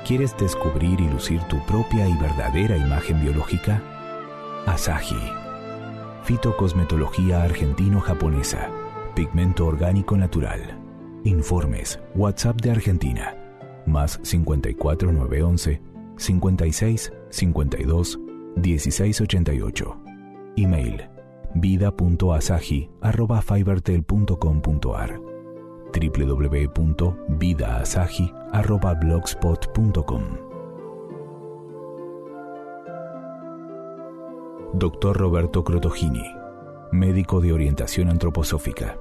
¿Quieres descubrir y lucir tu propia y verdadera imagen biológica? Asahi. Fitocosmetología argentino-japonesa. Pigmento orgánico natural. Informes. WhatsApp de Argentina. Más 54 911 56 52 16 88. Email. vida.asahi@fivertel.com.ar. www.vidaasahi@blogspot.com. Dr. Roberto Crotogini, médico de orientación antroposófica.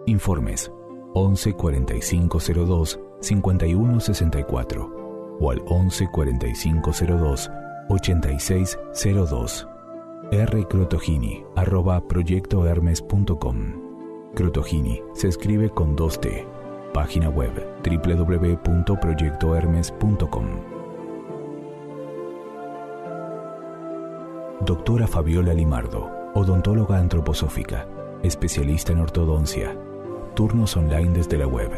Informes 11 45 02 51 64 o al 11 45 02 86 02. rcrotogini@proyectohermes.com. Crotogini se escribe con 2T. Página web www.proyectohermes.com. Doctora Fabiola Limardo, odontóloga antroposófica, especialista en ortodoncia. Turnos online desde la web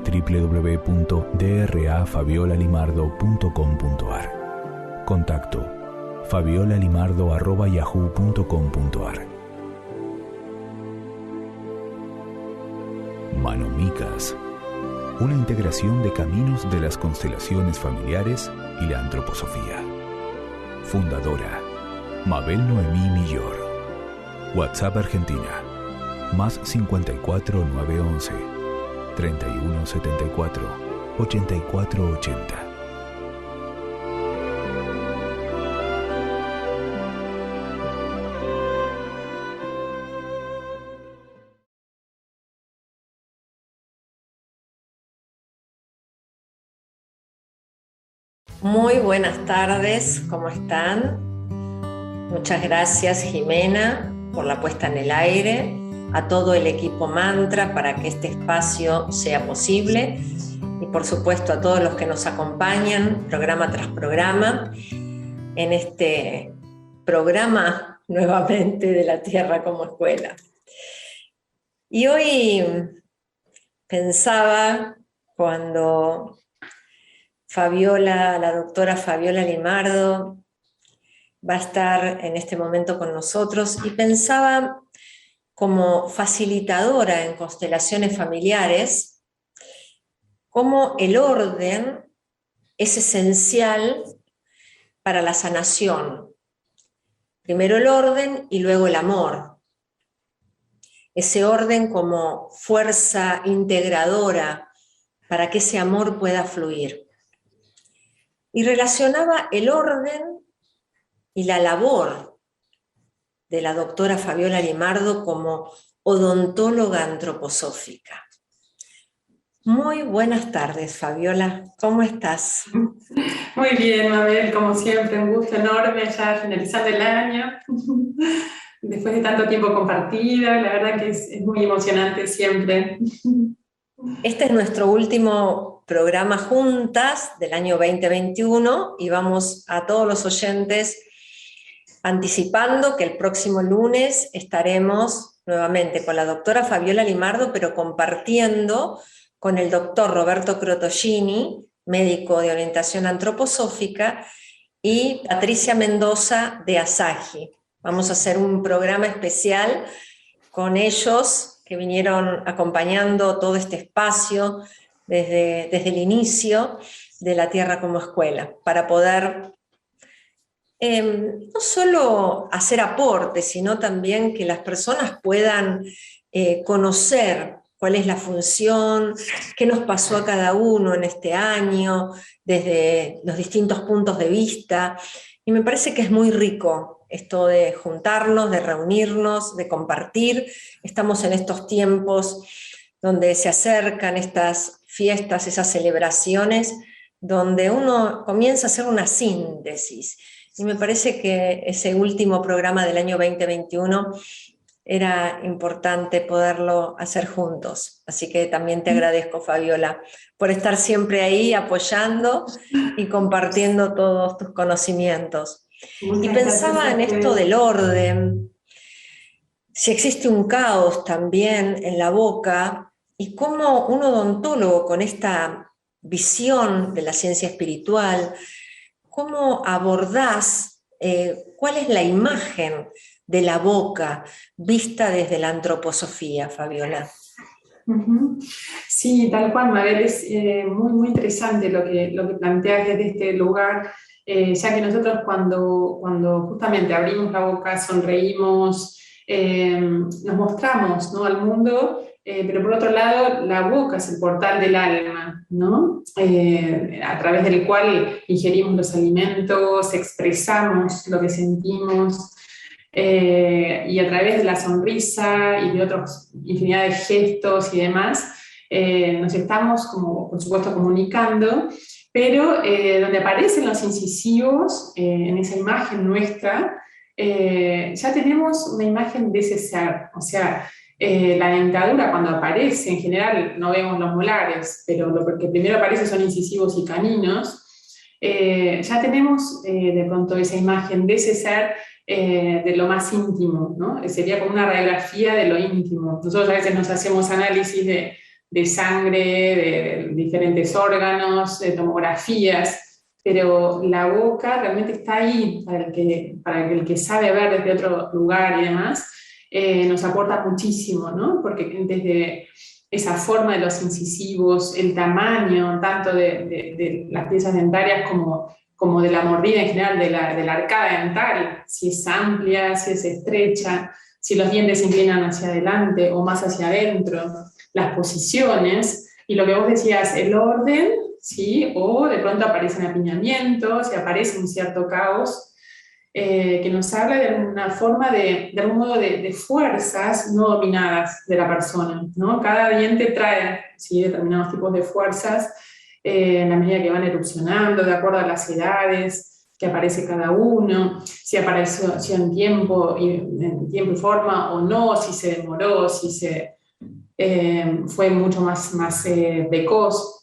www.drafabiola.limardo.com.ar. Contacto fabiolalimardo@yahoo.com.ar. Manomicas, una integración de caminos de las constelaciones familiares y la antroposofía. Fundadora, Mabel Noemí Millor. WhatsApp Argentina, más 54 911 31 74 84 80. Muy buenas tardes, ¿cómo están? Muchas gracias, Jimena, por la puesta en el aire, a todo el equipo Mantra para que este espacio sea posible y por supuesto a todos los que nos acompañan programa tras programa en este programa nuevamente de la Tierra como Escuela. Y hoy pensaba cuando Fabiola, la doctora Fabiola Limardo, va a estar en este momento con nosotros y pensaba como facilitadora en constelaciones familiares, cómo el orden es esencial para la sanación. Primero el orden y luego el amor. Ese orden como fuerza integradora para que ese amor pueda fluir. Y relacionaba el orden y la labor de la doctora Fabiola Limardo como odontóloga antroposófica. Muy buenas tardes, Fabiola, ¿cómo estás? Muy bien, Mabel, como siempre, un gusto enorme ya finalizando el año. Después de tanto tiempo compartido, la verdad que es muy emocionante siempre. Este es nuestro último programa juntas del año 2021 y vamos a todos los oyentes anticipando que el próximo lunes estaremos nuevamente con la doctora Fabiola Limardo, pero compartiendo con el doctor Roberto Crotogini, médico de orientación antroposófica, y Patricia Mendoza de Asahi. Vamos a hacer un programa especial con ellos que vinieron acompañando todo este espacio desde el inicio de la Tierra como Escuela, para poder no solo hacer aportes, sino también que las personas puedan conocer cuál es la función, qué nos pasó a cada uno en este año, desde los distintos puntos de vista. Y me parece que es muy rico esto de juntarnos, de reunirnos, de compartir. Estamos en estos tiempos donde se acercan estas fiestas, esas celebraciones, donde uno comienza a hacer una síntesis. Y me parece que ese último programa del año 2021 era importante poderlo hacer juntos. Así que también te agradezco, Fabiola, por estar siempre ahí apoyando y compartiendo todos tus conocimientos. Y pensaba en esto del orden, si existe un caos también en la boca, y cómo un odontólogo con esta visión de la ciencia espiritual, ¿cómo abordás, cuál es la imagen de la boca vista desde la antroposofía, Fabiola? Sí, tal cual, Mabel, es muy, muy interesante lo que planteas desde este lugar, ya que nosotros cuando justamente abrimos la boca, sonreímos, nos mostramos, ¿no?, al mundo, pero por otro lado, la boca es el portal del alma, ¿no? A través del cual ingerimos los alimentos, expresamos lo que sentimos. Y a través de la sonrisa y de otros infinidad de gestos y demás, nos estamos, como, por supuesto, comunicando, pero donde aparecen los incisivos en esa imagen nuestra, ya tenemos una imagen de ese ser. O sea, la dentadura cuando aparece, en general no vemos los molares, pero lo que primero aparece son incisivos y caninos. Ya tenemos de pronto esa imagen de ese ser, de lo más íntimo, ¿no? Sería como una radiografía de lo íntimo. Nosotros a veces nos hacemos análisis de sangre, de diferentes órganos, de tomografías, pero la boca realmente está ahí para el que sabe ver desde otro lugar y demás, nos aporta muchísimo, ¿no? Porque desde esa forma de los incisivos, el tamaño tanto de las piezas dentarias como de la mordida en general, de la arcada dental, si es amplia, si es estrecha, si los dientes se inclinan hacia adelante o más hacia adentro, las posiciones, y lo que vos decías, el orden, ¿sí? O de pronto aparecen apiñamientos y aparece un cierto caos, que nos habla de alguna forma, de algún modo, de fuerzas no dominadas de la persona, ¿no? Cada diente trae, ¿sí?, determinados tipos de fuerzas, en la medida que van erupcionando, de acuerdo a las edades que aparece cada uno, si apareció en tiempo y forma o no, si se demoró, si fue mucho más precoz.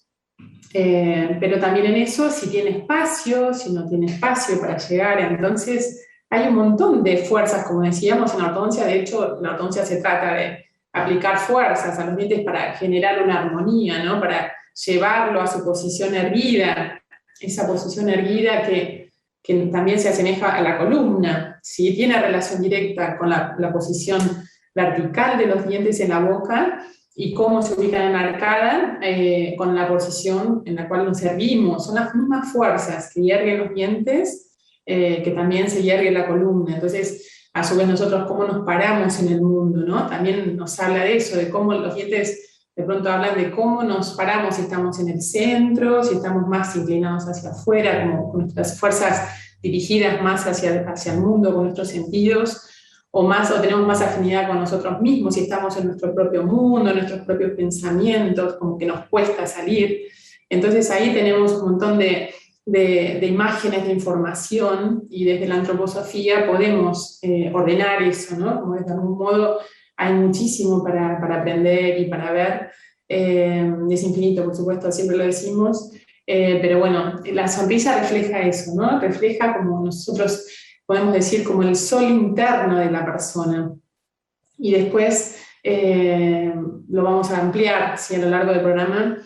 Pero también en eso, si tiene espacio, si no tiene espacio para llegar. Entonces hay un montón de fuerzas, como decíamos en la ortodoncia. De hecho, la ortodoncia se trata de aplicar fuerzas a los dientes para generar una armonía, ¿no? Para llevarlo a su posición erguida, esa posición erguida que también se asemeja a la columna, ¿sí? Tiene relación directa con la posición vertical de los dientes en la boca y cómo se ubican en la arcada, con la posición en la cual nos erguimos. Son las mismas fuerzas que hierguen los dientes, que también se hiergue la columna. Entonces, a su vez nosotros cómo nos paramos en el mundo, ¿no? También nos habla de eso, de cómo los dientes de pronto hablan de cómo nos paramos, si estamos en el centro, si estamos más inclinados hacia afuera, como con nuestras fuerzas dirigidas más hacia el mundo, con nuestros sentidos, o tenemos más afinidad con nosotros mismos, si estamos en nuestro propio mundo, en nuestros propios pensamientos, como que nos cuesta salir. Entonces ahí tenemos un montón de imágenes, de información, y desde la antroposofía podemos ordenar eso, ¿no? Como de algún modo hay muchísimo para aprender y para ver. Es infinito, por supuesto, siempre lo decimos, pero bueno, la sonrisa refleja eso, ¿no? Refleja, como nosotros podemos decir, como el sol interno de la persona. Y después lo vamos a ampliar, ¿sí?, a lo largo del programa,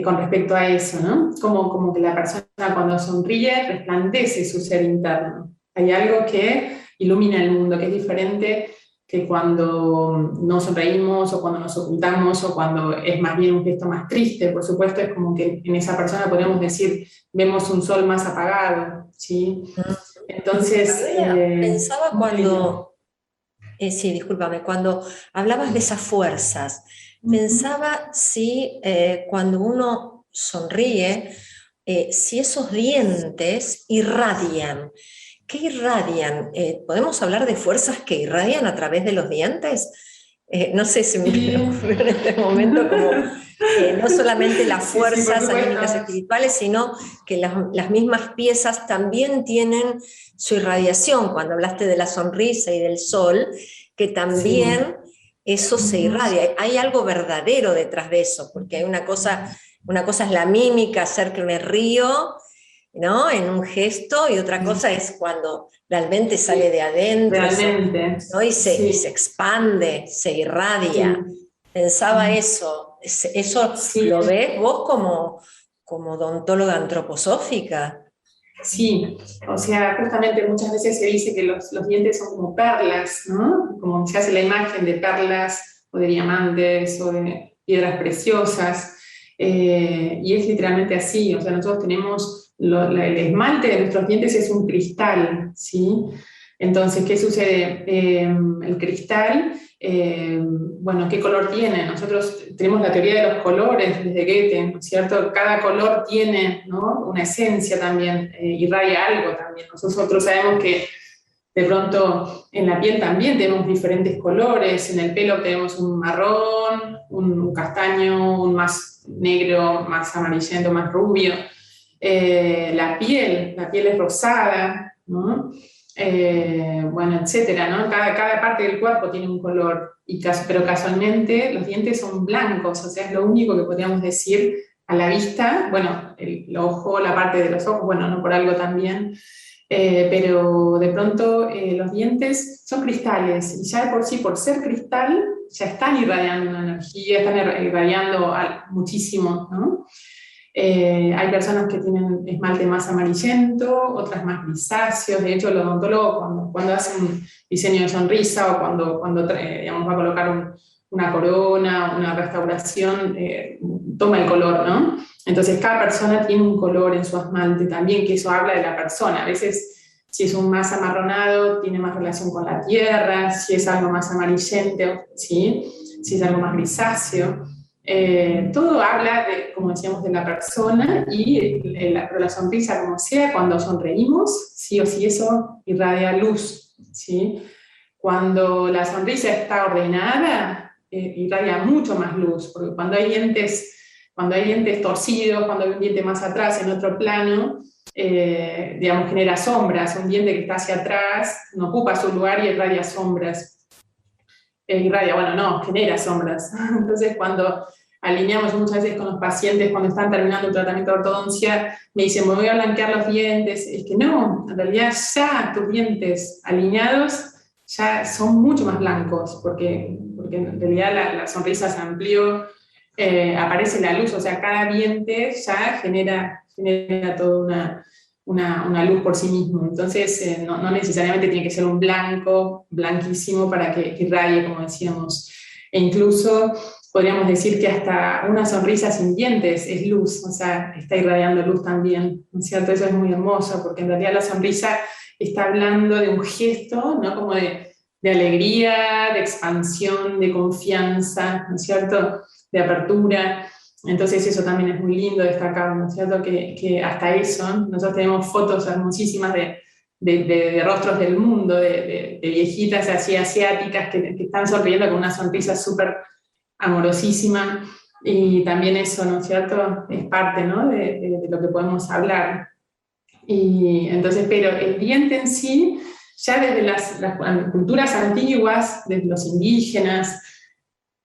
con respecto a eso, ¿no? Como que la persona cuando sonríe resplandece su ser interno. Hay algo que ilumina el mundo, que es diferente que cuando no sonreímos o cuando nos ocultamos o cuando es más bien un gesto más triste. Por supuesto, es como que en esa persona podemos decir, vemos un sol más apagado, ¿sí? Entonces, pensaba cuando, sí, discúlpame, cuando hablabas de esas fuerzas, pensaba si cuando uno sonríe, si esos dientes irradian. ¿Qué irradian? ¿Podemos hablar de fuerzas que irradian a través de los dientes? No sé si me ocurrió en este momento como no solamente las fuerzas anímicas espirituales, sino que las mismas piezas también tienen su irradiación. Cuando hablaste de la sonrisa y del sol, que también eso se irradia. Hay algo verdadero detrás de eso, porque hay una cosa es la mímica, hacer que me río, ¿no?, en un gesto, y otra cosa es cuando realmente sale de adentro, ¿no?, y se expande, se irradia. Pensaba eso lo ves vos como odontóloga antroposófica. Sí, o sea, justamente muchas veces se dice que los dientes son como perlas, ¿no? Como se hace la imagen de perlas o de diamantes o de piedras preciosas, y es literalmente así, o sea, nosotros tenemos, el esmalte de nuestros dientes es un cristal, ¿sí? Entonces, ¿qué sucede? El cristal, bueno, ¿qué color tiene? Nosotros tenemos la teoría de los colores desde Goethe, ¿no es cierto? Cada color tiene, ¿no?, una esencia también, irradia algo también. Nosotros sabemos que de pronto en la piel también tenemos diferentes colores, en el pelo tenemos un marrón, un castaño, un más negro, más amarillento, más rubio. La piel es rosada, ¿no? Bueno, etcétera, ¿no? Cada parte del cuerpo tiene un color, pero casualmente los dientes son blancos, o sea, es lo único que podríamos decir a la vista. Bueno, el ojo, la parte de los ojos, bueno, no por algo también, pero de pronto los dientes son cristales, y ya de por sí, por ser cristal, ya están irradiando una energía, están irradiando muchísimo, ¿no? Hay personas que tienen esmalte más amarillento, otras más grisáceos. De hecho, el odontólogo cuando hace un diseño de sonrisa o cuando digamos, va a colocar una corona, una restauración, toma el color, ¿no? Entonces, cada persona tiene un color en su esmalte también, que eso habla de la persona. A veces, si es un más amarronado, tiene más relación con la tierra; si es algo más amarillento, ¿sí?, si es algo más grisáceo. Todo habla, como decíamos, de la persona, pero la sonrisa, como sea, cuando sonreímos, sí o sí eso irradia luz, ¿sí? Cuando la sonrisa está ordenada, irradia mucho más luz, porque cuando hay dientes torcidos, cuando hay un diente más atrás en otro plano, digamos, genera sombras. Un diente que está hacia atrás no ocupa su lugar y irradia sombras. Genera sombras. Entonces, cuando alineamos muchas veces con los pacientes, cuando están terminando un tratamiento de ortodoncia, me dicen, me voy a blanquear los dientes. Es que no, en realidad ya tus dientes alineados ya son mucho más blancos, porque en realidad la sonrisa se amplió, aparece la luz, o sea, cada diente ya genera toda una luz por sí mismo. Entonces, no necesariamente tiene que ser un blanco, blanquísimo, para que irradie, como decíamos. E incluso podríamos decir que hasta una sonrisa sin dientes es luz, o sea, está irradiando luz también, ¿no es cierto? Eso es muy hermoso, porque en realidad la sonrisa está hablando de un gesto, ¿no?, como de alegría, de expansión, de confianza, ¿no es cierto?, de apertura. Entonces eso también es muy lindo destacar, ¿no es cierto?, que hasta eso, nosotros tenemos fotos hermosísimas de rostros del mundo, de viejitas así asiáticas que están sonriendo con una sonrisa súper amorosísima, y también eso, ¿no es cierto?, es parte, ¿no?, de lo que podemos hablar. Y entonces, pero el diente en sí, ya desde las culturas antiguas, desde los indígenas,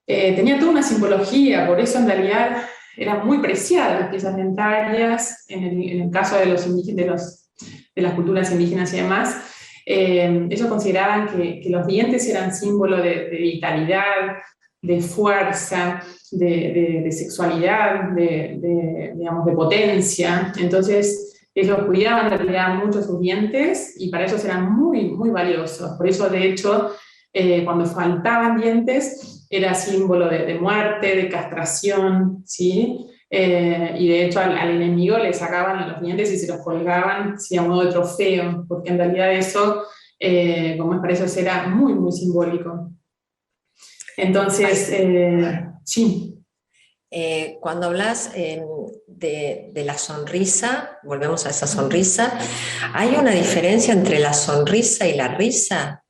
tenía toda una simbología. Por eso en realidad eran muy preciadas las piezas dentarias, en el caso de las culturas indígenas y demás. Ellos consideraban que los dientes eran símbolo de vitalidad, de fuerza, de sexualidad, digamos, de potencia. Entonces ellos cuidaban en realidad mucho sus dientes, y para ellos eran muy, muy valiosos. Por eso, de hecho, cuando faltaban dientes, era símbolo de muerte, de castración, ¿sí? Y de hecho al enemigo le sacaban los dientes y se los colgaban, ¿sí?, a modo de trofeo, porque en realidad eso, como es, para ellos era muy, muy simbólico. Entonces, sí. Cuando hablas de la sonrisa, volvemos a esa sonrisa, ¿hay una diferencia entre la sonrisa y la risa?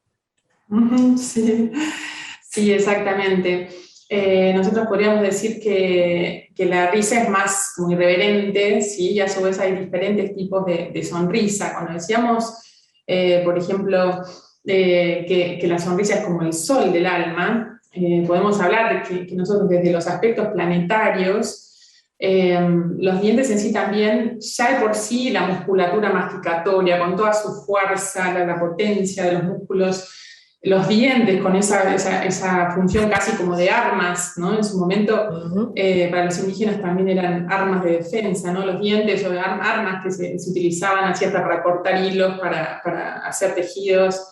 Sí, exactamente. Nosotros podríamos decir que la risa es más como irreverente, ¿sí? Y a su vez hay diferentes tipos de sonrisa. Cuando decíamos, por ejemplo, que la sonrisa es como el sol del alma, podemos hablar de que nosotros, desde los aspectos planetarios, los dientes en sí también, ya de por sí la musculatura masticatoria, con toda su fuerza, la potencia de los músculos, los dientes con esa función casi como de armas, ¿no? En su momento, para los indígenas también eran armas de defensa, ¿no? Los dientes o armas que se utilizaban así hasta para cortar hilos, para hacer tejidos.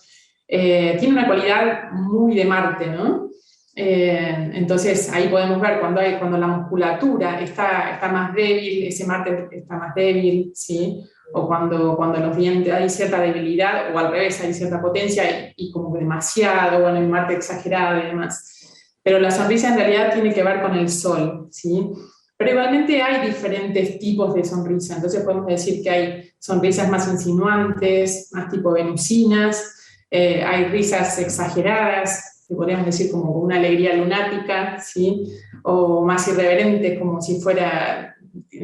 Tiene una cualidad muy de Marte, ¿no? Entonces ahí podemos ver cuando la musculatura está más débil, ese Marte está más débil, ¿sí? O cuando los dientes hay cierta debilidad, o al revés, hay cierta potencia y como que demasiado, bueno, en Marte exagerado y demás. Pero la sonrisa en realidad tiene que ver con el sol, ¿sí? Pero igualmente hay diferentes tipos de sonrisa, entonces podemos decir que hay sonrisas más insinuantes, más tipo venusinas, hay risas exageradas, que podríamos decir como una alegría lunática, ¿sí? O más irreverentes, como si fuera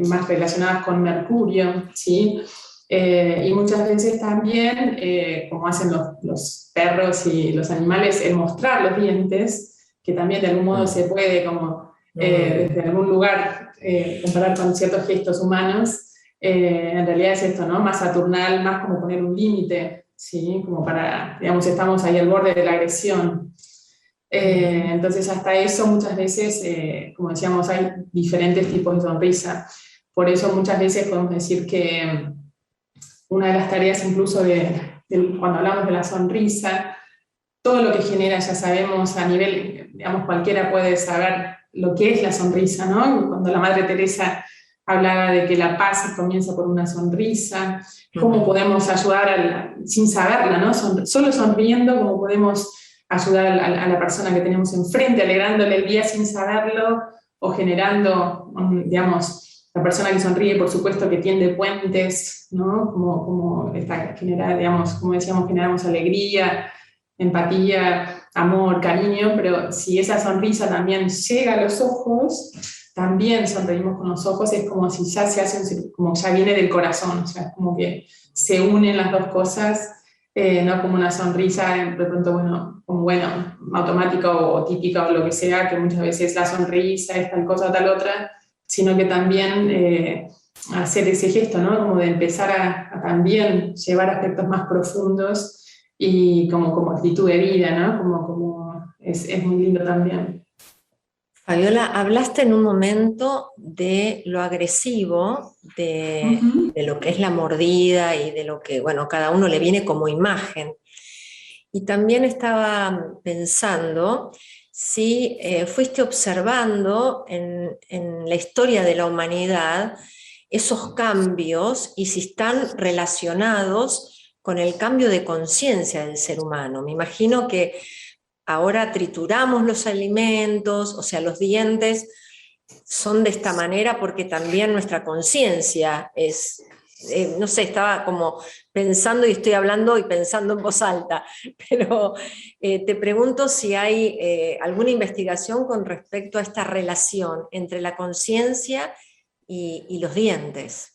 más relacionadas con Mercurio, ¿sí? Y muchas veces también, como hacen los perros y los animales, el mostrar los dientes, que también de algún modo se puede como desde algún lugar comparar con ciertos gestos humanos, en realidad es esto, ¿no? Más saturnal, más como poner un límite, ¿sí? Como para, digamos, estamos ahí al borde de la agresión. Entonces hasta eso muchas veces, como decíamos, hay diferentes tipos de sonrisa. Por eso muchas veces podemos decir que una de las tareas incluso cuando hablamos de la sonrisa, todo lo que genera, ya sabemos, a nivel, digamos, cualquiera puede saber lo que es la sonrisa, ¿no? Cuando la Madre Teresa hablaba de que la paz comienza por una sonrisa, cómo podemos ayudar, sin saberla, ¿no? Solo sonriendo, cómo podemos ayudar a la persona que tenemos enfrente, alegrándole el día sin saberlo, o generando, digamos, la persona que sonríe, por supuesto, que tiende puentes, ¿no? Como digamos, como decíamos, generamos alegría, empatía, amor, cariño, pero si esa sonrisa también llega a los ojos, también sonreímos con los ojos, es como si ya se hace, como ya viene del corazón, o sea, es como que se unen las dos cosas, no como una sonrisa de pronto, bueno, automática o típica o lo que sea, que muchas veces la sonrisa es tal cosa o tal otra, sino que también hacer ese gesto, ¿no? Como de empezar a también llevar aspectos más profundos y como actitud de vida, ¿no? Como es muy lindo también. Fabiola, hablaste en un momento de lo agresivo, de lo que es la mordida y de lo que, bueno, cada uno le viene como imagen. Y también estaba pensando si fuiste observando en la historia de la humanidad esos cambios y si están relacionados con el cambio de conciencia del ser humano. Me imagino que ahora trituramos los alimentos, o sea, los dientes son de esta manera porque también nuestra conciencia es, no sé, estaba como pensando y estoy hablando y pensando en voz alta, pero te pregunto si hay alguna investigación con respecto a esta relación entre la conciencia y los dientes.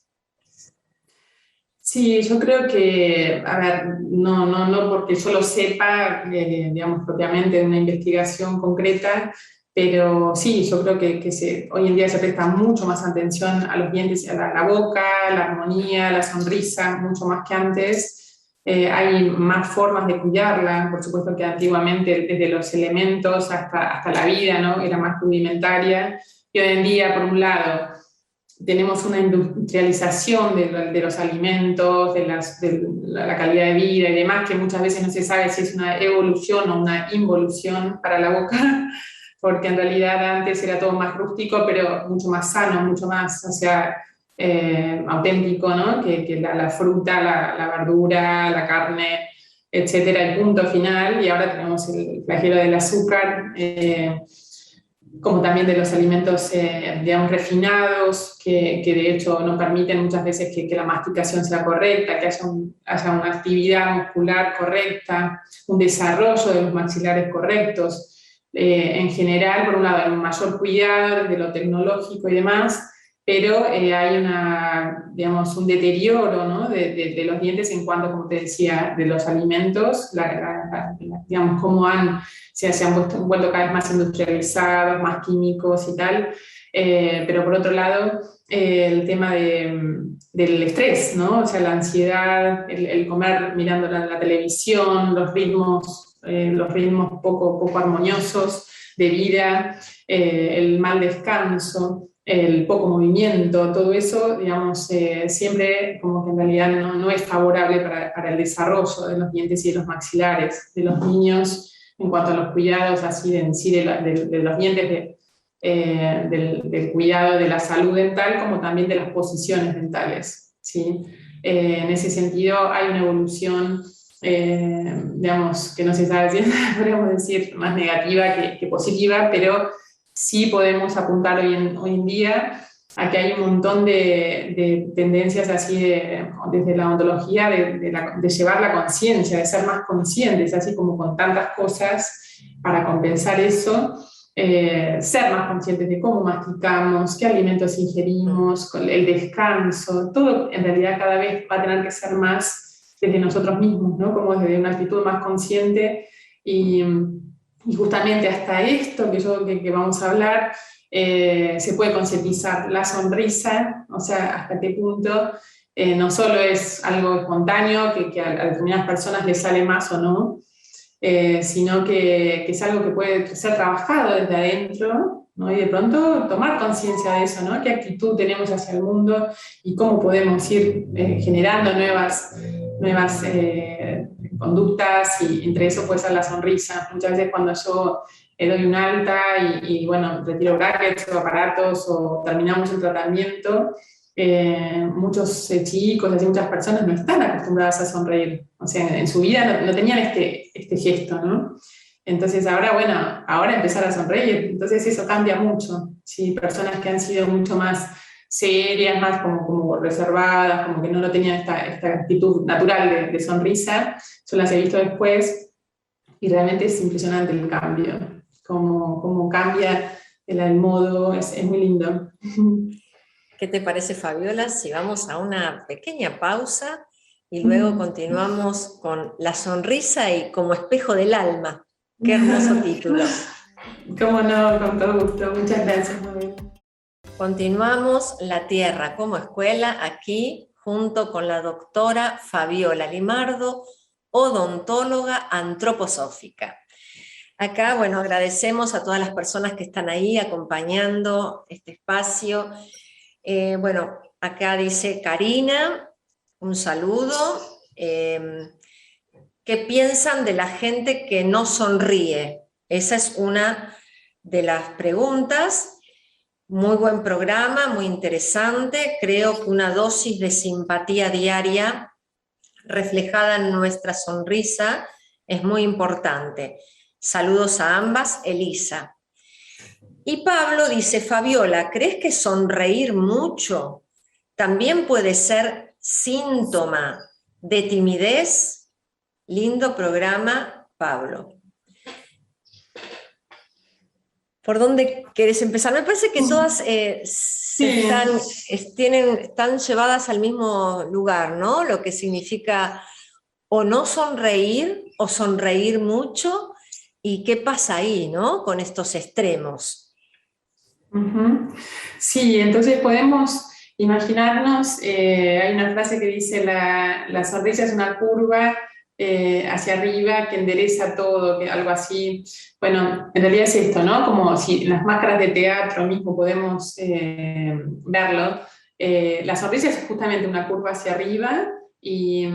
Sí, yo creo que, a ver, no porque yo lo sepa, digamos, propiamente de una investigación concreta, pero sí, yo creo que hoy en día se presta mucho más atención a los dientes, a la boca, la armonía, la sonrisa, mucho más que antes. Hay más formas de cuidarla, por supuesto que antiguamente desde los elementos hasta la vida, ¿no? Era más rudimentaria, y hoy en día, por un lado, tenemos una industrialización de los alimentos, de la calidad de vida y demás, que muchas veces no se sabe si es una evolución o una involución para la boca, porque en realidad antes era todo más rústico, pero mucho más sano, mucho más, o sea, auténtico, ¿no? Que la fruta, la verdura, la carne, etcétera, el punto final, y ahora tenemos el flagelo del azúcar, como también de los alimentos, digamos, refinados, que de hecho no permiten muchas veces que la masticación sea correcta, que haya una actividad muscular correcta, un desarrollo de los maxilares correctos. En general, por un lado, hay un mayor cuidado de lo tecnológico y demás, pero hay digamos, un deterioro, ¿no? de los dientes en cuanto, como te decía, de los alimentos, digamos, cómo se han vuelto cada vez más industrializados, más químicos y tal, pero por otro lado, el tema del estrés, ¿no? O sea, la ansiedad, el comer mirando la televisión, los ritmos los ritmos poco armoniosos de vida, el mal descanso, el poco movimiento, todo eso, digamos, siempre como que en realidad no es favorable para el desarrollo de los dientes y de los maxilares de los niños en cuanto a los cuidados así en sí de los dientes, del cuidado de la salud dental, como también de las posiciones dentales, ¿sí? En ese sentido hay una evolución, digamos, que no se sabe si podríamos decir más negativa que positiva, pero sí podemos apuntar hoy en día a que hay un montón de tendencias así desde la odontología de llevar la conciencia, de ser más conscientes, así como con tantas cosas para compensar eso, ser más conscientes de cómo masticamos, qué alimentos ingerimos, el descanso, todo en realidad cada vez va a tener que ser más desde nosotros mismos, ¿no? Como desde una actitud más consciente y justamente hasta esto que vamos a hablar, se puede concientizar la sonrisa, o sea, hasta qué punto no solo es algo espontáneo, que a determinadas personas les sale más o no, sino que es algo que puede ser trabajado desde adentro, ¿no? Y de pronto tomar conciencia de eso, ¿no? Qué actitud tenemos hacia el mundo y cómo podemos ir generando nuevas conductas, y entre eso puede ser la sonrisa. Muchas veces cuando yo doy un alta y bueno, retiro brackets o aparatos o terminamos el tratamiento, muchos chicos, así muchas personas no están acostumbradas a sonreír, o sea, en su vida no tenían este gesto, ¿no? Entonces ahora empezar a sonreír, entonces eso cambia mucho, ¿sí? Personas que han sido mucho más serias, más como reservadas, como que no tenían esta actitud natural de sonrisa, yo las he visto después y realmente es impresionante el cambio, cómo cambia el modo, es muy lindo. ¿Qué te parece, Fabiola, si vamos a una pequeña pausa y luego continuamos con la sonrisa y como espejo del alma? ¡Qué hermoso título! Cómo no, con todo gusto. Muchas gracias, Mabel. Continuamos La Tierra como Escuela aquí junto con la doctora Fabiola Limardo, odontóloga antroposófica. Acá, bueno, agradecemos a todas las personas que están ahí acompañando este espacio. Bueno, acá dice Karina, un saludo. ¿Qué piensan de la gente que no sonríe? Esa es una de las preguntas. Muy buen programa, muy interesante. Creo que una dosis de simpatía diaria reflejada en nuestra sonrisa es muy importante. Saludos a ambas, Elisa. Y Pablo dice, Fabiola, ¿crees que sonreír mucho también puede ser síntoma de timidez? Lindo programa, Pablo. ¿Por dónde querés empezar? Me parece que todas están llevadas al mismo lugar, ¿no? Lo que significa o no sonreír o sonreír mucho, y qué pasa ahí, ¿no? Con estos extremos. Sí, entonces podemos imaginarnos, hay una frase que dice la sonrisa es una curva hacia arriba que endereza todo, que algo así. Bueno, en realidad es esto, ¿no? Como si en las máscaras de teatro mismo podemos verlo. La sonrisa es justamente una curva hacia arriba y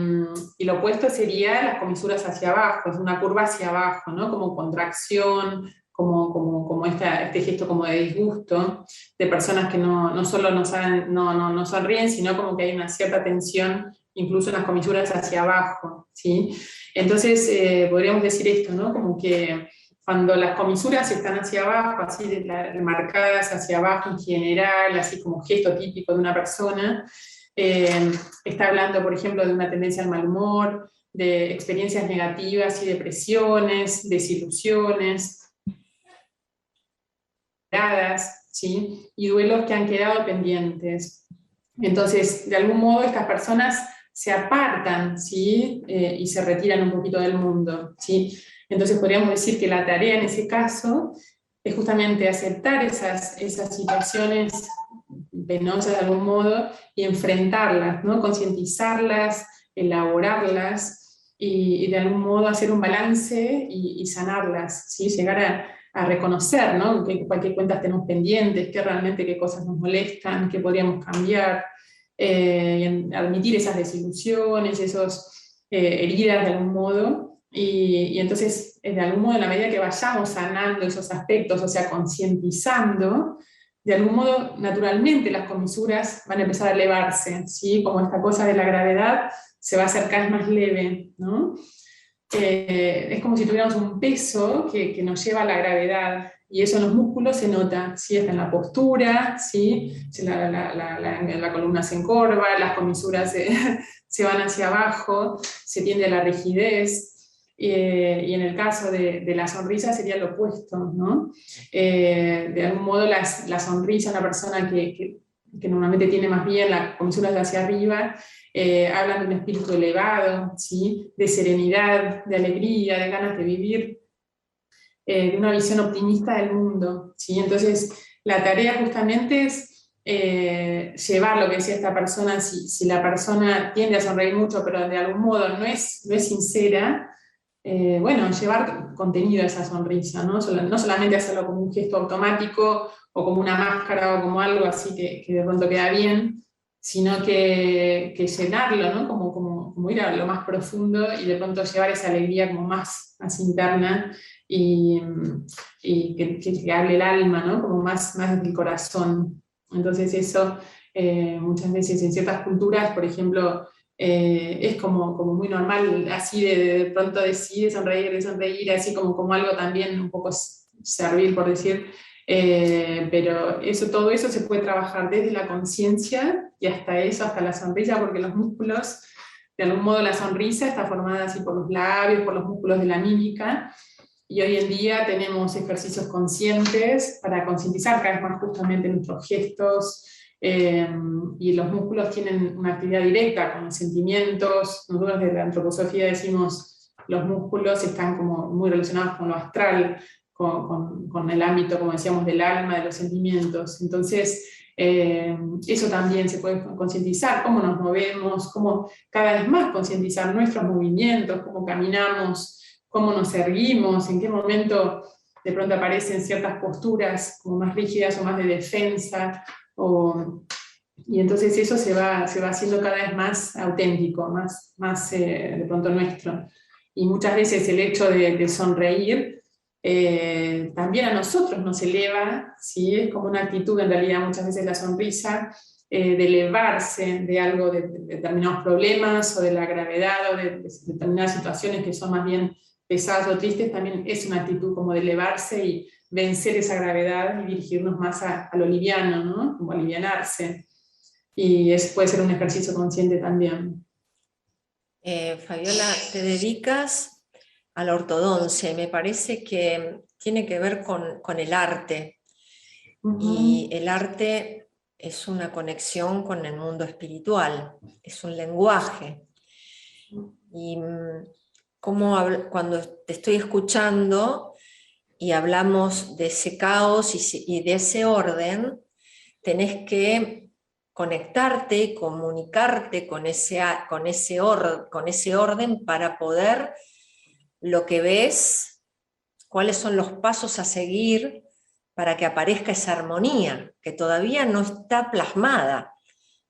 lo opuesto sería las comisuras hacia abajo, es una curva hacia abajo, ¿no? Como contracción, como este gesto como de disgusto, de personas que no solo no sonríen, sino como que hay una cierta tensión, incluso en las comisuras hacia abajo, ¿sí? Entonces, podríamos decir esto, ¿no? Como que cuando las comisuras están hacia abajo, así marcadas hacia abajo en general, así como gesto típico de una persona, está hablando, por ejemplo, de una tendencia al mal humor, de experiencias negativas y depresiones, desilusiones, ¿sí? Y duelos que han quedado pendientes. Entonces, de algún modo, estas personas se apartan, ¿sí? Y se retiran un poquito del mundo, ¿sí? Entonces, podríamos decir que la tarea en ese caso es justamente aceptar esas situaciones penosas de algún modo y enfrentarlas, ¿no? Concientizarlas, elaborarlas, y de algún modo hacer un balance y sanarlas, ¿sí? Llegar a reconocer, ¿no? Qué cuentas tenemos pendientes, qué cosas nos molestan, qué podríamos cambiar, y admitir esas desilusiones, esas heridas de algún modo, y entonces, de algún modo, en la medida que vayamos sanando esos aspectos, o sea, concientizando, de algún modo, naturalmente las comisuras van a empezar a elevarse, ¿sí? Como esta cosa de la gravedad se va a hacer cada vez más leve, ¿no? Es como si tuviéramos un peso que nos lleva a la gravedad, y eso en los músculos se nota, ¿sí? Está en la postura, ¿sí? La columna se encorva, las comisuras se van hacia abajo, se tiende a la rigidez, y en el caso de la sonrisa sería lo opuesto, ¿no? De algún modo la sonrisa, una persona que normalmente tiene más bien las comisuras hacia arriba, hablan de un espíritu elevado, ¿sí? De serenidad, de alegría, de ganas de vivir, de una visión optimista del mundo, ¿sí? Entonces, la tarea justamente es llevar lo que decía esta persona. Si la persona tiende a sonreír mucho, pero de algún modo no es sincera, bueno, llevar contenido a esa sonrisa, ¿no? No solamente hacerlo como un gesto automático o como una máscara o como algo así que de pronto queda bien, sino que llenarlo, ¿no? Como ir a lo más profundo y de pronto llevar esa alegría como más interna, y que hable el alma, ¿no? Como más del corazón. Entonces eso, muchas veces en ciertas culturas, por ejemplo, es como muy normal, así de pronto decir, de sonreír, así como algo también un poco servil, por decir. Pero todo eso se puede trabajar desde la conciencia y hasta la sonrisa, porque los músculos, de algún modo la sonrisa está formada así por los labios, por los músculos de la mímica, y hoy en día tenemos ejercicios conscientes para concientizar cada vez más justamente nuestros gestos, y los músculos tienen una actividad directa con los sentimientos. Nosotros desde la antroposofía decimos los músculos están como muy relacionados con lo astral, con el ámbito, como decíamos, del alma, de los sentimientos. Entonces, eso también se puede concientizar, cómo nos movemos, cómo cada vez más concientizar nuestros movimientos, cómo caminamos, cómo nos erguimos, en qué momento de pronto aparecen ciertas posturas como más rígidas o más de defensa, y entonces eso se va haciendo cada vez más auténtico, más de pronto nuestro. Y muchas veces el hecho de sonreír también a nosotros nos eleva, ¿sí? Es como una actitud, en realidad, muchas veces la sonrisa, de elevarse de algo, de determinados problemas o de la gravedad o de determinadas situaciones que son más bien pesadas o tristes, también es una actitud como de elevarse y vencer esa gravedad y dirigirnos más a lo liviano, ¿no? Como alivianarse. Y eso puede ser un ejercicio consciente también. Fabiola, te dedicas a la ortodoncia y me parece que tiene que ver con el arte. Y el arte es una conexión con el mundo espiritual, es un lenguaje. Y cuando te estoy escuchando y hablamos de ese caos y de ese orden, tenés que conectarte y comunicarte con ese orden para poder, lo que ves, cuáles son los pasos a seguir para que aparezca esa armonía, que todavía no está plasmada,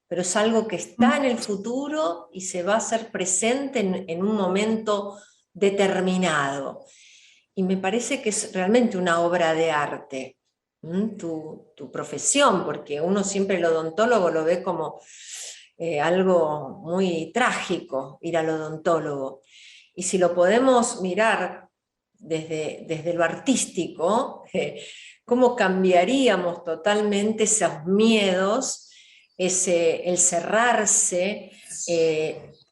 pero es algo que está en el futuro y se va a hacer presente en un momento determinado. Y me parece que es realmente una obra de arte, tu profesión, porque uno siempre el odontólogo lo ve como algo muy trágico, ir al odontólogo. Y si lo podemos mirar desde lo artístico, cómo cambiaríamos totalmente esos miedos, el cerrarse,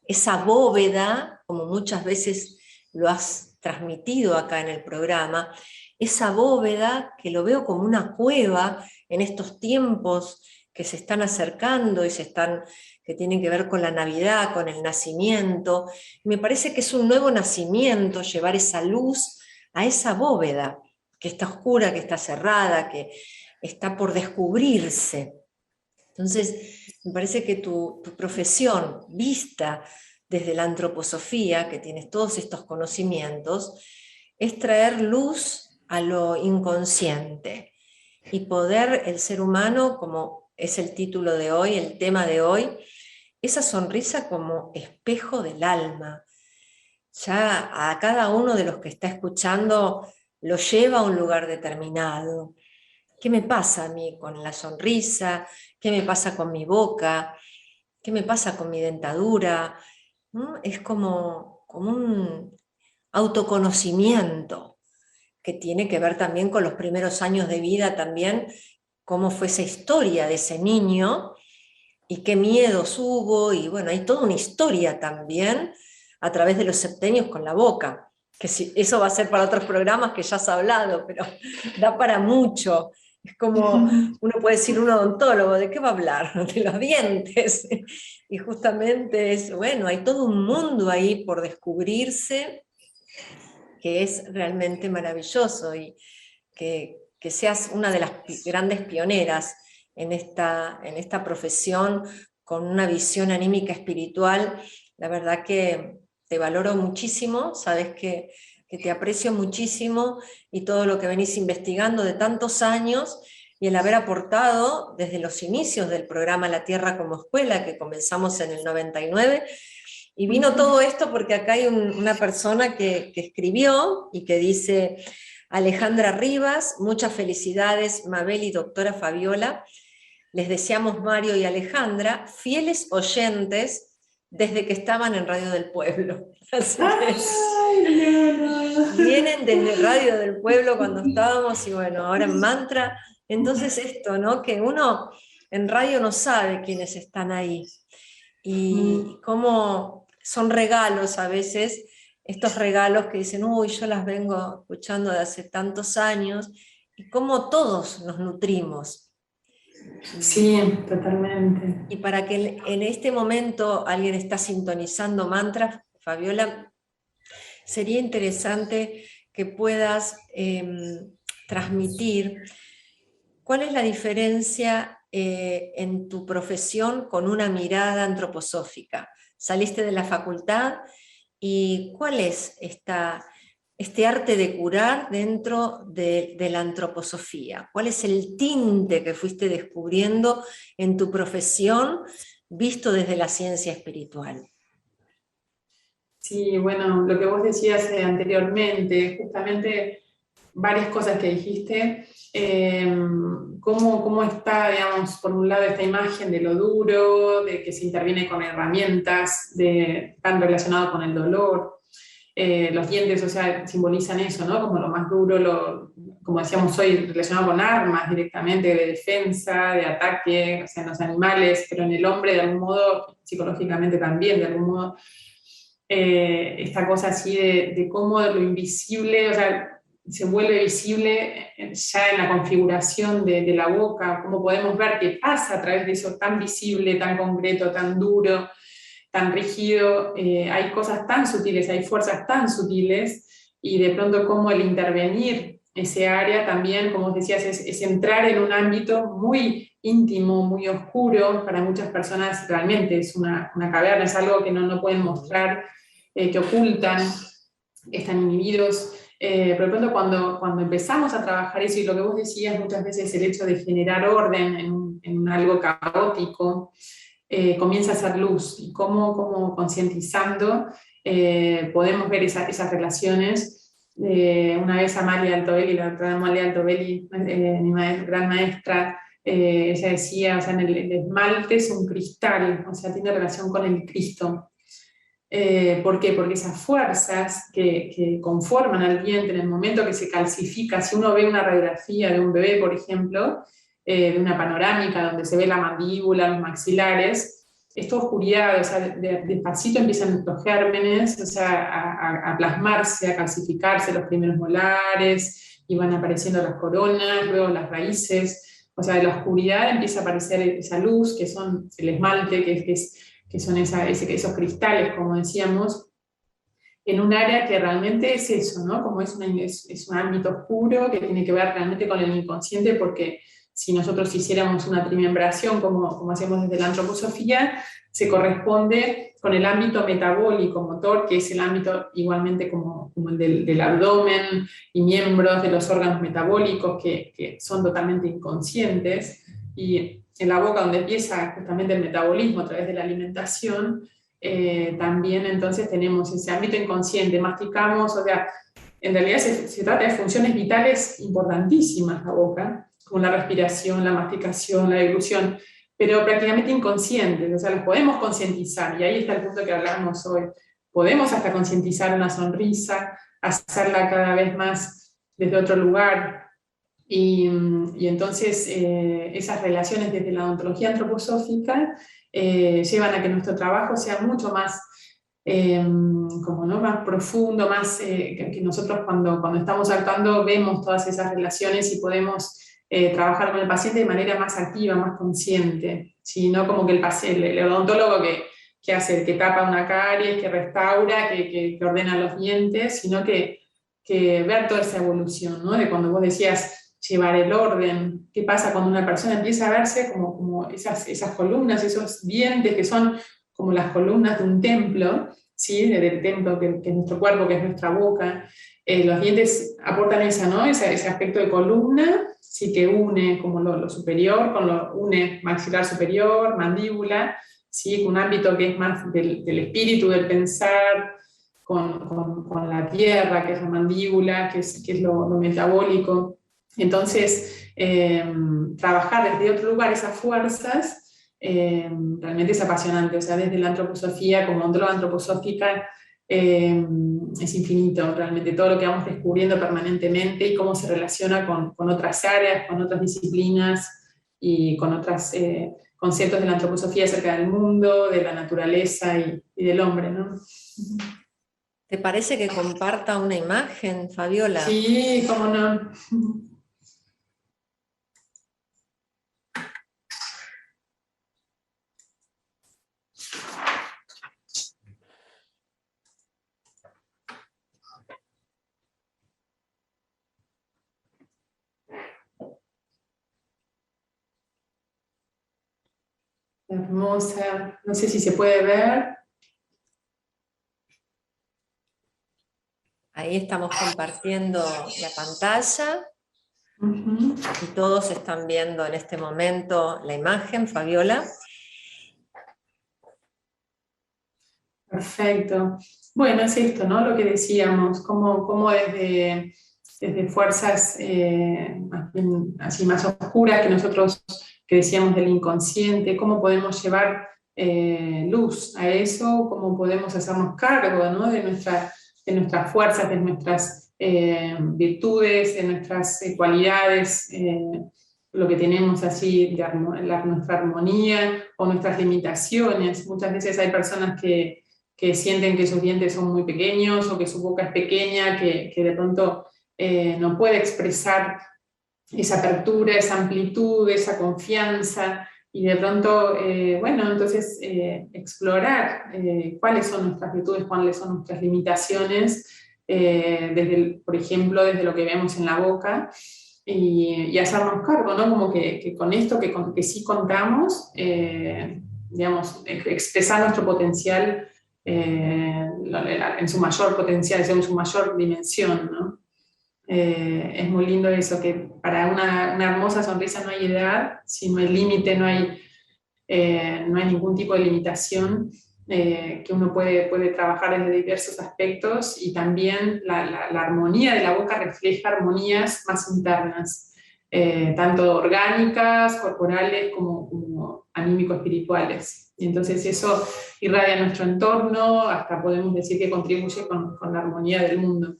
esa bóveda, como muchas veces lo has transmitido acá en el programa, esa bóveda que lo veo como una cueva en estos tiempos que se están acercando y que tienen que ver con la Navidad, con el nacimiento. Me parece que es un nuevo nacimiento llevar esa luz a esa bóveda que está oscura, que está cerrada, que está por descubrirse. Entonces, me parece que tu profesión, vista desde la antroposofía, que tienes todos estos conocimientos, es traer luz a lo inconsciente y poder el ser humano, como es el título de hoy, el tema de hoy, esa sonrisa como espejo del alma. Ya a cada uno de los que está escuchando lo lleva a un lugar determinado. ¿Qué me pasa a mí con la sonrisa? ¿Qué me pasa con mi boca? ¿Qué me pasa con mi dentadura? ¿No? Es como un autoconocimiento que tiene que ver también con los primeros años de vida también, cómo fue esa historia de ese niño y qué miedos hubo, y bueno, hay toda una historia también a través de los septenios con la boca, que eso va a ser para otros programas que ya has hablado, pero da para mucho. Es como, uno puede decir un odontólogo, ¿de qué va a hablar? De los dientes. Y justamente es, bueno, hay todo un mundo ahí por descubrirse que es realmente maravilloso, y que seas una de las grandes pioneras en esta profesión, con una visión anímica espiritual. La verdad que te valoro muchísimo, sabes que te aprecio muchísimo, y todo lo que venís investigando de tantos años, y el haber aportado desde los inicios del programa La Tierra como Escuela, que comenzamos en el 99, y vino todo esto porque acá hay una persona que escribió y que dice: Alejandra Rivas, muchas felicidades, Mabel y doctora Fabiola. Les deseamos, Mario y Alejandra, fieles oyentes desde que estaban en Radio del Pueblo. Así que vienen desde Radio del Pueblo cuando estábamos, y bueno, ahora en Mantra. Entonces esto, ¿no? Que uno en radio no sabe quiénes están ahí, y cómo son regalos a veces, estos regalos que dicen, uy, yo las vengo escuchando de hace tantos años, y cómo todos nos nutrimos. Sí, totalmente. Y para que en este momento alguien está sintonizando Mantra, Fabiola, sería interesante que puedas transmitir cuál es la diferencia en tu profesión con una mirada antroposófica. Saliste de la facultad, y cuál es este arte de curar dentro de la antroposofía. ¿Cuál es el tinte que fuiste descubriendo en tu profesión visto desde la ciencia espiritual? Sí, bueno, lo que vos decías anteriormente, justamente varias cosas que dijiste, cómo está, digamos, por un lado esta imagen de lo duro, de que se interviene con herramientas tan relacionado con el dolor. Los dientes, o sea, simbolizan eso, ¿no? Como lo más duro, como decíamos hoy, relacionado con armas directamente, de defensa, de ataque, o sea, en los animales, pero en el hombre de algún modo, psicológicamente también, de algún modo, esta cosa así de cómo lo invisible, o sea, se vuelve visible ya en la configuración de la boca, cómo podemos ver qué pasa a través de eso tan visible, tan concreto, tan duro, tan rígido. Hay cosas tan sutiles, hay fuerzas tan sutiles, y de pronto cómo el intervenir ese área también, como decías, es entrar en un ámbito muy íntimo, muy oscuro. Para muchas personas realmente es una caverna, es algo que no pueden mostrar, que ocultan, están inhibidos. Pero de pronto cuando empezamos a trabajar eso, y lo que vos decías muchas veces, el hecho de generar orden en algo caótico, comienza a ser luz, y cómo concientizando podemos ver esas relaciones. Una vez Amalia Altobelli, la doctora Amalia Altobelli, mi gran maestra, ella decía, o sea, el esmalte es un cristal, o sea, tiene relación con el Cristo. ¿Por qué? Porque esas fuerzas que conforman al diente en el momento que se calcifica, si uno ve una radiografía de un bebé, por ejemplo, de una panorámica donde se ve la mandíbula, los maxilares, es toda oscuridad, o sea, despacito empiezan los gérmenes, o sea, a plasmarse, a calcificarse los primeros molares, y van apareciendo las coronas, luego las raíces, o sea, de la oscuridad empieza a aparecer esa luz, que son el esmalte, que son esos cristales, como decíamos, en un área que realmente es eso, ¿no? Como es un ámbito oscuro que tiene que ver realmente con el inconsciente, porque si nosotros hiciéramos una trimembración, como hacemos desde la antroposofía, se corresponde con el ámbito metabólico motor, que es el ámbito igualmente como el del abdomen y miembros de los órganos metabólicos que son totalmente inconscientes, y en la boca donde empieza justamente el metabolismo a través de la alimentación, también entonces tenemos ese ámbito inconsciente, masticamos, o sea, en realidad se trata de funciones vitales importantísimas la boca, como la respiración, la masticación, la deglución, pero prácticamente inconscientes, o sea, los podemos concientizar, y ahí está el punto que hablábamos hoy. Podemos hasta concientizar una sonrisa, hacerla cada vez más desde otro lugar, y entonces esas relaciones desde la odontología antroposófica llevan a que nuestro trabajo sea mucho más, como, ¿no?, más profundo, más que nosotros cuando estamos actuando vemos todas esas relaciones y podemos trabajar con el paciente de manera más activa, más consciente, ¿sí? No como que el odontólogo que hace, que tapa una caries, que restaura, que ordena los dientes, sino que ver toda esa evolución, ¿no? De cuando vos decías llevar el orden, qué pasa cuando una persona empieza a verse como esas columnas, esos dientes que son como las columnas de un templo, ¿sí? Del templo que es nuestro cuerpo, que es nuestra boca. Los dientes aportan ¿no? ese aspecto de columna, sí, que une como lo superior, une maxilar superior, mandíbula, ¿sí? Un ámbito que es más del espíritu, del pensar, con la tierra, que es la mandíbula, que es lo metabólico. Entonces, trabajar desde otro lugar esas fuerzas realmente es apasionante. O sea, desde la antroposofía, como ontología antroposófica, es infinito realmente todo lo que vamos descubriendo permanentemente y cómo se relaciona con otras áreas, con otras disciplinas y con otros conceptos de la antroposofía acerca del mundo, de la naturaleza y del hombre, ¿no? ¿Te parece que comparta una imagen, Fabiola? Sí, cómo no. Hermosa, no sé si se puede ver. Ahí estamos compartiendo la pantalla Uh-huh. y todos están viendo en este momento la imagen, Fabiola. Perfecto. Bueno, es esto, ¿no? Lo que decíamos, cómo desde fuerzas así más oscuras que nosotros que decíamos del inconsciente, cómo podemos llevar luz a eso, cómo podemos hacernos cargo, ¿no? de nuestras fuerzas, de nuestras virtudes, de nuestras cualidades, lo que tenemos así, nuestra armonía o nuestras limitaciones. Muchas veces hay personas que sienten que sus dientes son muy pequeños o que su boca es pequeña, que de pronto no puede expresar esa apertura, esa amplitud, esa confianza, y de pronto, bueno, entonces explorar cuáles son nuestras virtudes, cuáles son nuestras limitaciones, por ejemplo, desde lo que vemos en la boca, y hacernos cargo, ¿no? Como que con esto que sí contamos, digamos, expresar nuestro potencial en su mayor potencial, en su mayor dimensión, ¿no? Es muy lindo eso, que para una hermosa sonrisa no hay edad, si no hay límite, no hay ningún tipo de limitación, que uno puede trabajar desde diversos aspectos, y también la armonía de la boca refleja armonías más internas, tanto orgánicas, corporales, como anímico-espirituales. Y entonces eso irradia nuestro entorno, hasta podemos decir que contribuye con la armonía del mundo.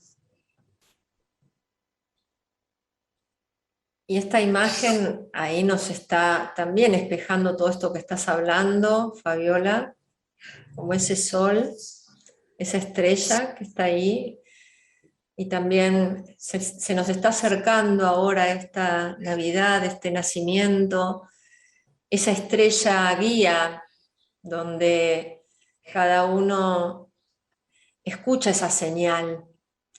Y esta imagen ahí nos está también espejando todo esto que estás hablando, Fabiola, como ese sol, esa estrella que está ahí, y también se nos está acercando ahora esta Navidad, este nacimiento, esa estrella guía donde cada uno escucha esa señal,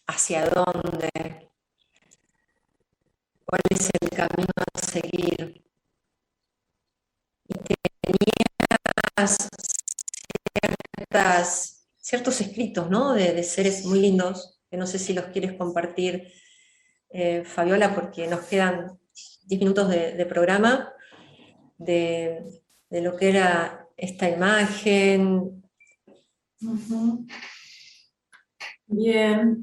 hacia dónde, cuál es el camino a seguir. Y tenías ciertos escritos, ¿no? De seres muy lindos, que no sé si los quieres compartir, Fabiola, porque nos quedan 10 minutos de programa, de, de lo que era esta imagen. Ujú. Bien,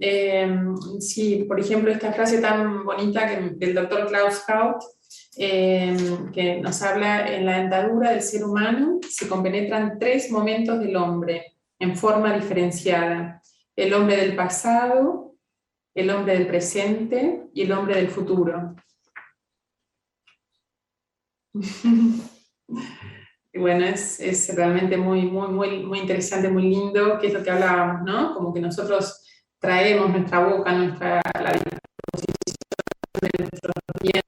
sí, por ejemplo, esta frase tan bonita del doctor Klaus Haut, que nos habla: en la dentadura del ser humano se compenetran tres momentos del hombre en forma diferenciada: el hombre del pasado, el hombre del presente y el hombre del futuro. Y bueno, es realmente muy interesante, muy lindo, que es lo que hablábamos, ¿no? Como que nosotros traemos nuestra boca, la disposición de nuestros dientes,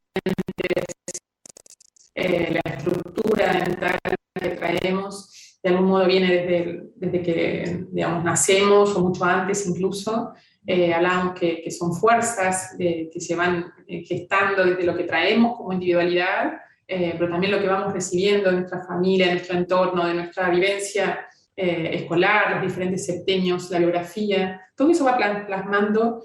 la estructura dental que traemos, de algún modo viene desde que, digamos, nacemos o mucho antes incluso. Hablábamos que son fuerzas que se van gestando desde lo que traemos como individualidad, pero también lo que vamos recibiendo de nuestra familia, de nuestro entorno, de nuestra vivencia escolar, los diferentes septenios, la biografía. Todo eso va plasmando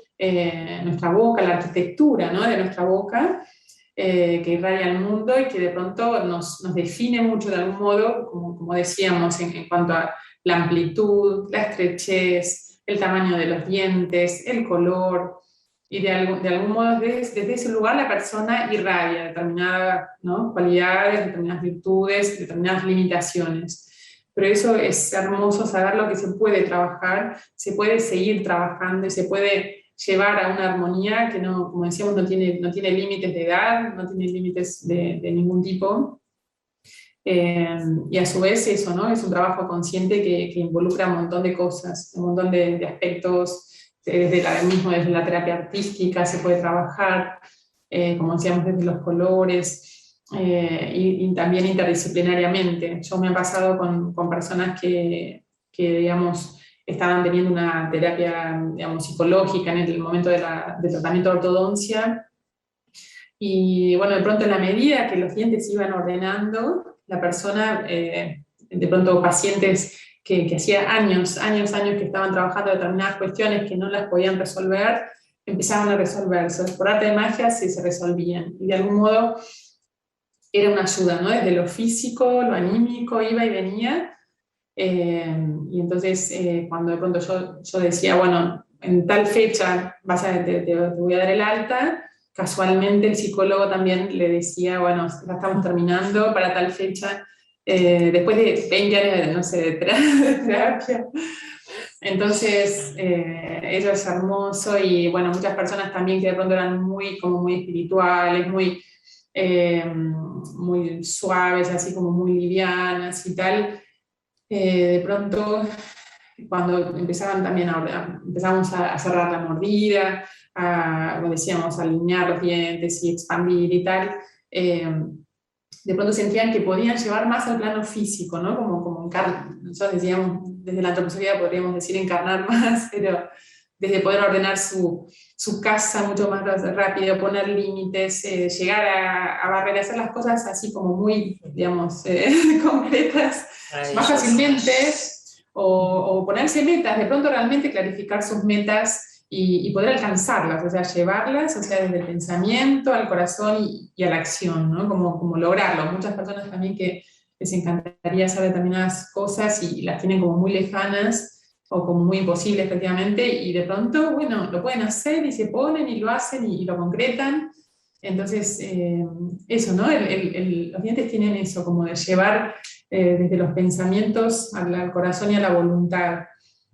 nuestra boca, la arquitectura, ¿no?, de nuestra boca, que irradia al mundo y que de pronto nos define mucho de algún modo, como decíamos, en cuanto a la amplitud, la estrechez, el tamaño de los dientes, el color, y de algún modo desde ese lugar la persona irradia determinadas, ¿no?, cualidades, determinadas virtudes, determinadas limitaciones. Pero eso es hermoso, saber lo que se puede trabajar, se puede seguir trabajando y se puede llevar a una armonía que, no, como decíamos, no tiene límites de edad, no tiene límites de ningún tipo. Y a su vez eso, ¿no?, es un trabajo consciente que involucra un montón de cosas, un montón de aspectos. Desde la terapia artística se puede trabajar, como decíamos, desde los colores, y también interdisciplinariamente. Yo me he pasado con personas que, digamos, estaban teniendo una terapia, digamos, psicológica en el momento del tratamiento de ortodoncia, y bueno, de pronto, en la medida que los dientes se iban ordenando, la persona, de pronto pacientes que hacía años que estaban trabajando determinadas cuestiones que no las podían resolver, empezaban a resolverse. Por arte de magia se resolvían. Y de algún modo era una ayuda, ¿no?, desde lo físico, lo anímico, iba y venía. Y entonces, cuando de pronto yo decía, bueno, en tal fecha te voy a dar el alta, casualmente el psicólogo también le decía, bueno, ya estamos terminando para tal fecha, después de 20 años de, no sé, de terapia. Entonces, eso es hermoso. Y bueno, muchas personas también que de pronto eran muy espirituales, muy suaves, así como muy livianas y tal, de pronto, cuando empezamos a cerrar la mordida, como decíamos, a alinear los dientes y expandir y tal, de pronto sentían que podían llevar más al plano físico, ¿no? Nosotros decíamos, desde la antroposofía podríamos decir encarnar más, pero desde poder ordenar su casa mucho más rápido, poner límites, llegar a barrer, hacer las cosas así como muy, digamos, concretas, más fácilmente, o ponerse metas, de pronto realmente clarificar sus metas y poder alcanzarlas, o sea, llevarlas, o sea, desde el pensamiento al corazón y a la acción, ¿no? Como lograrlo. Muchas personas también que les encantaría hacer determinadas cosas y las tienen como muy lejanas o como muy imposibles, efectivamente, y de pronto, bueno, lo pueden hacer y se ponen y lo hacen y lo concretan. Entonces, eso, ¿no? Los dientes tienen eso, como de llevar desde los pensamientos al corazón y a la voluntad,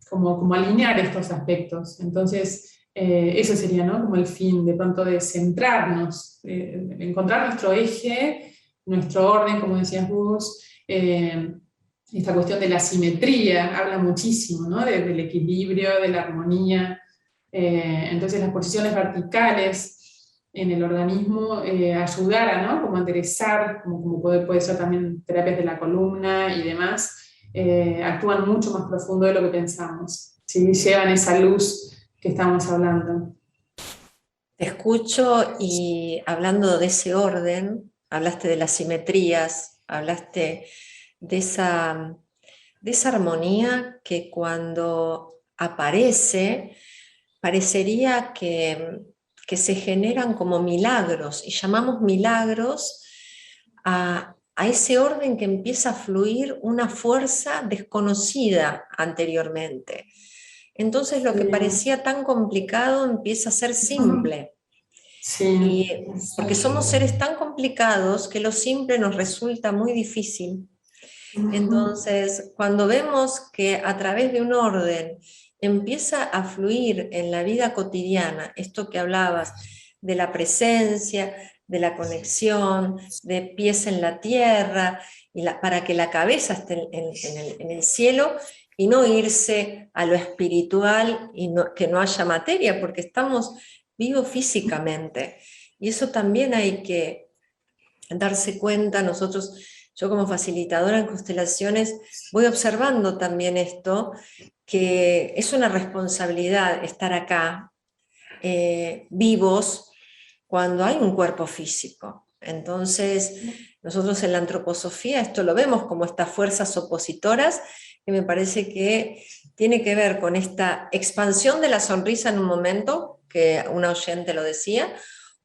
como alinear estos aspectos. Entonces, eso sería, ¿no?, como el fin, de pronto, de centrarnos, encontrar nuestro eje, nuestro orden, como decías vos. Esta cuestión de la simetría habla muchísimo, ¿no?, del equilibrio, de la armonía. Entonces, las posiciones verticales en el organismo ayudara, ¿no?, como a enderezar, como puede ser también terapias de la columna y demás, actúan mucho más profundo de lo que pensamos, ¿sí? Llevan esa luz que estamos hablando. Te escucho, y hablando de ese orden, hablaste de las simetrías, hablaste de esa de esa armonía que cuando aparece, parecería que se generan como milagros, y llamamos milagros a ese orden que empieza a fluir una fuerza desconocida anteriormente. Entonces lo que parecía tan complicado empieza a ser simple. Sí, Porque somos seres tan complicados que lo simple nos resulta muy difícil. Entonces, cuando vemos que a través de un orden empieza a fluir en la vida cotidiana, esto que hablabas de la presencia, de la conexión, de pies en la tierra, para que la cabeza esté en el cielo y no irse a lo espiritual y que no haya materia, porque estamos vivos físicamente. Y eso también hay que darse cuenta. Yo como facilitadora en constelaciones voy observando también esto, que es una responsabilidad estar acá, vivos, cuando hay un cuerpo físico. Entonces, nosotros en la antroposofía esto lo vemos como estas fuerzas opositoras, que me parece que tiene que ver con esta expansión de la sonrisa en un momento, que una oyente lo decía,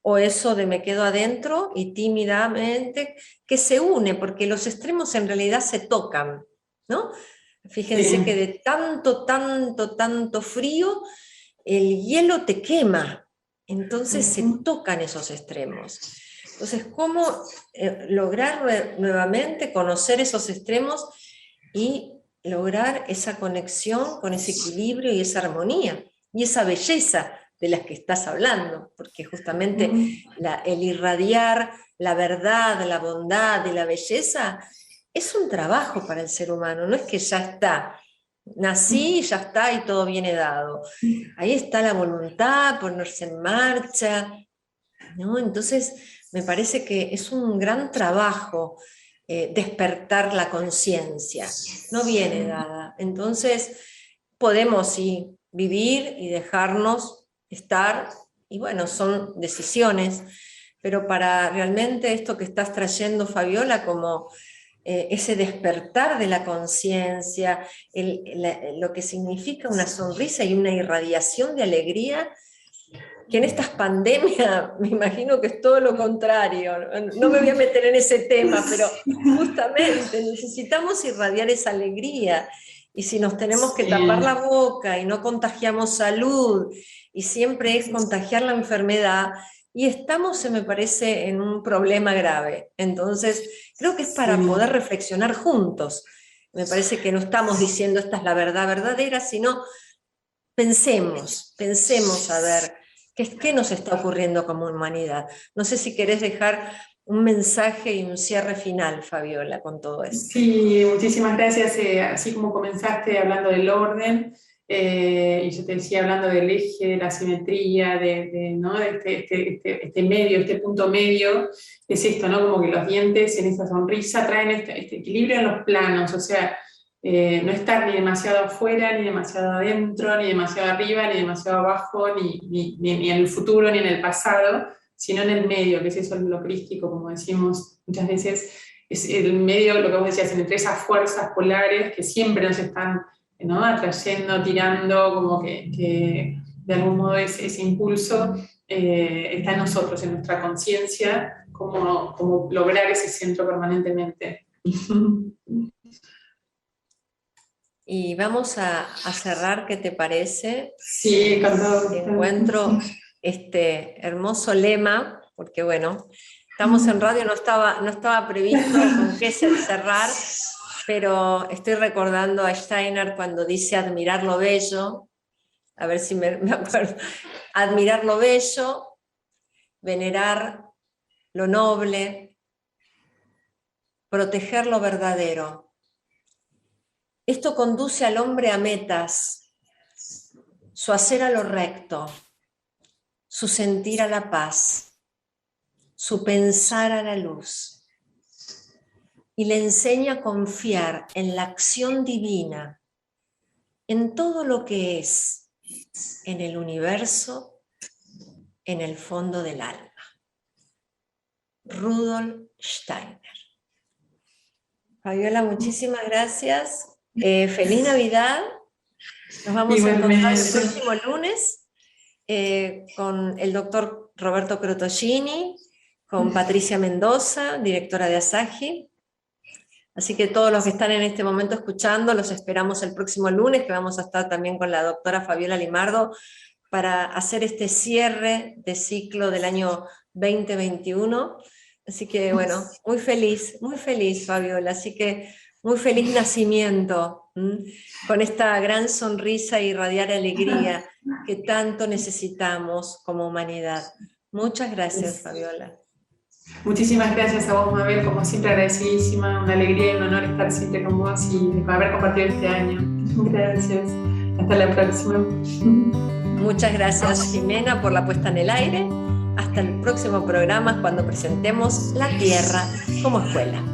o eso de me quedo adentro y tímidamente, que se une, porque los extremos en realidad se tocan, ¿no? Fíjense que de tanto frío, el hielo te quema, entonces se tocan esos extremos. Entonces, ¿cómo lograr nuevamente conocer esos extremos y lograr esa conexión con ese equilibrio y esa armonía y esa belleza de las que estás hablando? Porque justamente el irradiar la verdad, la bondad y la belleza es un trabajo para el ser humano, no es que ya está, nací, ya está y todo viene dado. Ahí está la voluntad, ponerse en marcha, ¿no? Entonces, me parece que es un gran trabajo despertar la conciencia, no viene dada. Entonces, podemos sí vivir y dejarnos estar, y bueno, son decisiones, pero para realmente esto que estás trayendo, Fabiola, como ese despertar de la conciencia, lo que significa una sonrisa y una irradiación de alegría, que en estas pandemias me imagino que es todo lo contrario. No me voy a meter en ese tema, pero justamente necesitamos irradiar esa alegría. Y si nos tenemos que tapar la boca y no contagiamos salud, y siempre es contagiar la enfermedad, y estamos, me parece, en un problema grave. Entonces, creo que es para poder reflexionar juntos. Me parece que no estamos diciendo esta es la verdad verdadera, sino pensemos a ver qué nos está ocurriendo como humanidad. No sé si querés dejar un mensaje y un cierre final, Fabiola, con todo esto. Sí, muchísimas gracias. Así como comenzaste hablando del orden, y yo te decía hablando del eje, de la simetría, ¿no? este medio, este punto medio, es esto, ¿no? Como que los dientes en esta sonrisa traen este equilibrio en los planos, o sea, no estar ni demasiado afuera, ni demasiado adentro, ni demasiado arriba, ni demasiado abajo, ni en el futuro, ni en el pasado, sino en el medio, que es eso lo crístico, como decimos muchas veces. Es el medio, lo que vos decías, entre esas fuerzas polares que siempre nos están, ¿no? Atrayendo, tirando, como que de algún modo ese impulso está en nosotros, en nuestra conciencia, como lograr ese centro permanentemente. Y vamos a cerrar, ¿qué te parece? Sí, encantado. Encuentro este hermoso lema, porque bueno, estamos en radio, no estaba previsto con qué cerrar, pero estoy recordando a Steiner cuando dice admirar lo bello, a ver si me acuerdo, admirar lo bello, venerar lo noble, proteger lo verdadero. Esto conduce al hombre a metas, su hacer a lo recto, su sentir a la paz, su pensar a la luz, y le enseña a confiar en la acción divina, en todo lo que es, en el universo, en el fondo del alma. Rudolf Steiner. Fabiola, muchísimas gracias. Feliz Navidad. Nos vamos Igualmente. a encontrar el próximo lunes con el doctor Roberto Crotogini, con Patricia Mendoza, directora de Asahi. Así que todos los que están en este momento escuchando, los esperamos el próximo lunes, que vamos a estar también con la doctora Fabiola Limardo para hacer este cierre de ciclo del año 2021. Así que bueno, muy feliz, Fabiola. Así que muy feliz nacimiento, con esta gran sonrisa y irradiar alegría que tanto necesitamos como humanidad. Muchas gracias, Fabiola. Muchísimas gracias a vos, Mabel, como siempre agradecidísima, una alegría y un honor estar siempre con vos y haber compartido este año. Gracias, hasta la próxima. Muchas gracias, Jimena, por la puesta en el aire. Hasta el próximo programa, cuando presentemos La Tierra como escuela.